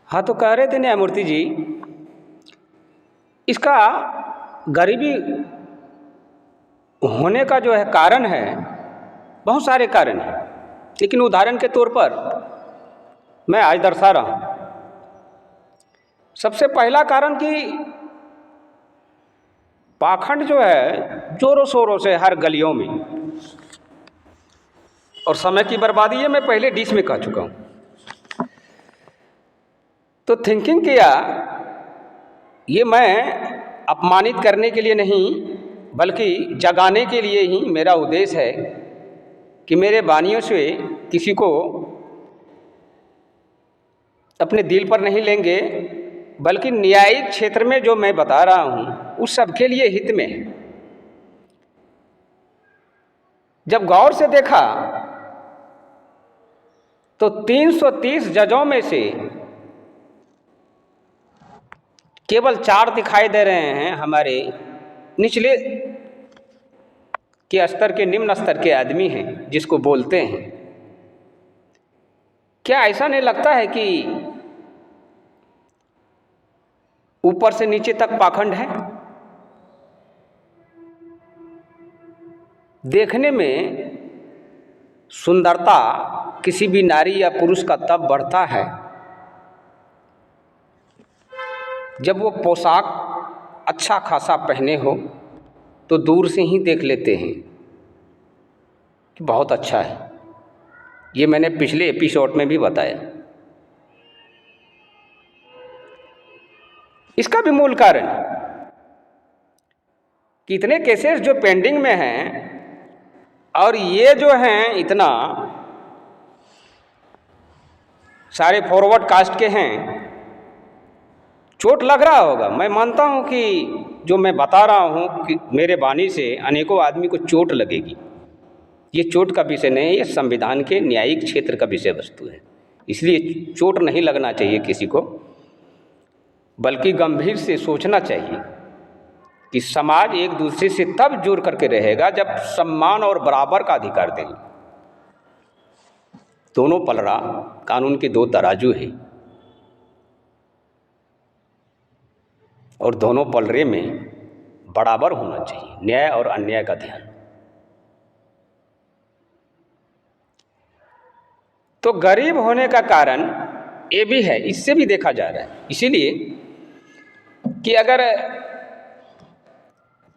हाँ, तो कह रहे थे न्यायमूर्ति जी, इसका गरीबी होने का जो है कारण है, बहुत सारे कारण हैं, लेकिन उदाहरण के तौर पर मैं आज दर्शा रहा हूँ। सबसे पहला कारण कि पाखंड जो है जोरों शोरों से हर गलियों में, और समय की बर्बादी है, मैं पहले डिश में कह चुका हूँ। तो थिंकिंग किया, ये मैं अपमानित करने के लिए नहीं बल्कि जगाने के लिए ही मेरा उद्देश्य है कि मेरे वाणियों से किसी को अपने दिल पर नहीं लेंगे, बल्कि न्यायिक क्षेत्र में जो मैं बता रहा हूँ उस सबके लिए हित में है। जब गौर से देखा तो 330 जजों में से केवल 4 दिखाई दे रहे हैं हमारे निचले के स्तर के, निम्न स्तर के आदमी हैं जिसको बोलते हैं। क्या ऐसा नहीं लगता है कि ऊपर से नीचे तक पाखंड है? देखने में सुंदरता किसी भी नारी या पुरुष का तब बढ़ता है जब वो पोशाक अच्छा खासा पहने हो, तो दूर से ही देख लेते हैं कि बहुत अच्छा है। ये मैंने पिछले एपिसोड में भी बताया। इसका भी मूल कारण कि इतने केसेस जो पेंडिंग में हैं, और ये जो हैं इतना सारे फॉरवर्ड कास्ट के हैं, चोट लग रहा होगा। मैं मानता हूं कि जो मैं बता रहा हूं कि मेरे वाणी से अनेकों आदमी को चोट लगेगी। ये चोट का विषय नहीं है, ये संविधान के न्यायिक क्षेत्र का विषय वस्तु है, इसलिए चोट नहीं लगना चाहिए किसी को, बल्कि गंभीर से सोचना चाहिए कि समाज एक दूसरे से तब जुड़ करके रहेगा जब सम्मान और बराबर का अधिकार देंगे। दोनों पलड़ा कानून के 2 तराजू हैं, और दोनों पलड़े में बराबर होना चाहिए, न्याय और अन्याय का ध्यान। तो गरीब होने का कारण ये भी है, इससे भी देखा जा रहा है। इसीलिए कि अगर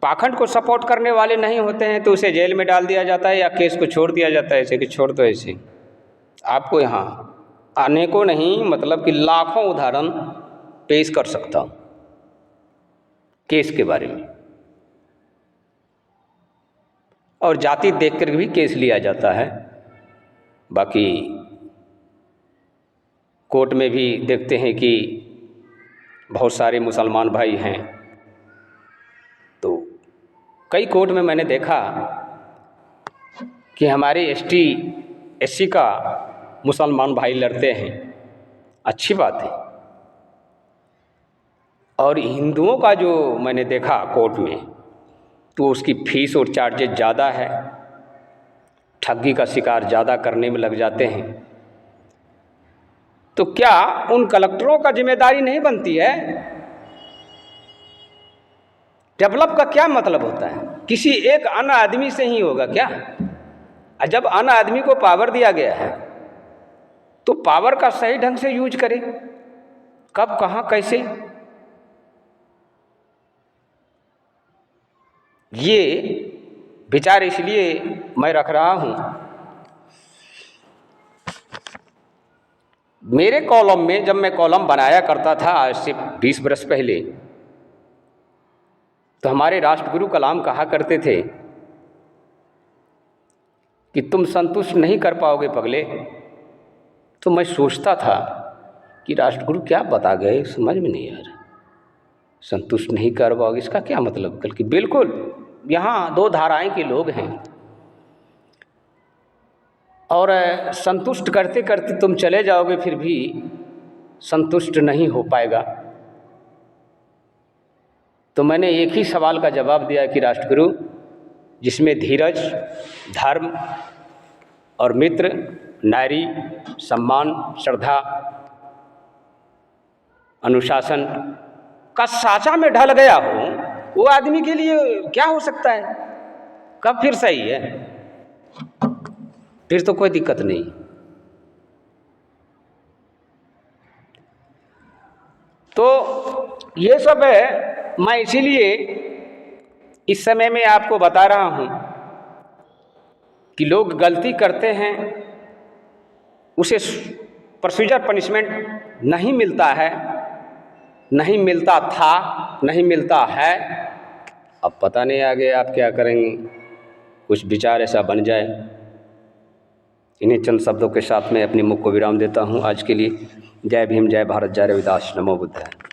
पाखंड को सपोर्ट करने वाले नहीं होते हैं तो उसे जेल में डाल दिया जाता है या केस को छोड़ दिया जाता है, ऐसे कि छोड़ दो ऐसे। आपको यहाँ अनेकों नहीं, मतलब कि लाखों उदाहरण पेश कर सकता हूँ केस के बारे में, और जाति देखकर भी केस लिया जाता है। बाकी कोर्ट में भी देखते हैं कि बहुत सारे मुसलमान भाई हैं, तो कई कोर्ट में मैंने देखा कि हमारे एसटी एससी का मुसलमान भाई लड़ते हैं, अच्छी बात है। और हिंदुओं का जो मैंने देखा कोर्ट में, तो उसकी फीस और चार्जेज ज़्यादा है, ठगी का शिकार ज़्यादा करने में लग जाते हैं। तो क्या उन कलेक्टरों का जिम्मेदारी नहीं बनती है? डेवलप का क्या मतलब होता है? किसी एक अन्य आदमी से ही होगा क्या? जब अन्य आदमी को पावर दिया गया है तो पावर का सही ढंग से यूज करे, कब कहाँ कैसे। ये विचार इसलिए मैं रख रहा हूँ, मेरे कॉलम में जब मैं कॉलम बनाया करता था आज से 20 वर्ष पहले, तो हमारे राष्ट्रगुरु कलाम कहा करते थे कि तुम संतुष्ट नहीं कर पाओगे पगले। तो मैं सोचता था कि राष्ट्रगुरु क्या बता गए, समझ में नहीं आ रहा। संतुष्ट नहीं कर पाओगे, इसका क्या मतलब? बल्कि बिल्कुल यहाँ 2 धाराएं के लोग हैं, और संतुष्ट करते करते तुम चले जाओगे, फिर भी संतुष्ट नहीं हो पाएगा। तो मैंने एक ही सवाल का जवाब दिया कि राष्ट्रगुरु, जिसमें धीरज, धर्म और मित्र, नारी, सम्मान, श्रद्धा अनुशासन का साँचा में ढल गया हो, वो आदमी के लिए क्या हो सकता है, कब फिर सही है, फिर तो कोई दिक्कत नहीं। तो ये सब है, मैं इसीलिए इस समय में आपको बता रहा हूँ कि लोग गलती करते हैं, उसे प्रोसीजर पनिशमेंट नहीं मिलता है, नहीं मिलता था, नहीं मिलता है। अब पता नहीं आगे आप क्या करेंगे, कुछ विचार ऐसा बन जाए। इन्हीं चंद शब्दों के साथ मैं अपनी मुख को विराम देता हूँ आज के लिए। जय भीम, जय भारत, जय रविदास, नमो बुद्धाय।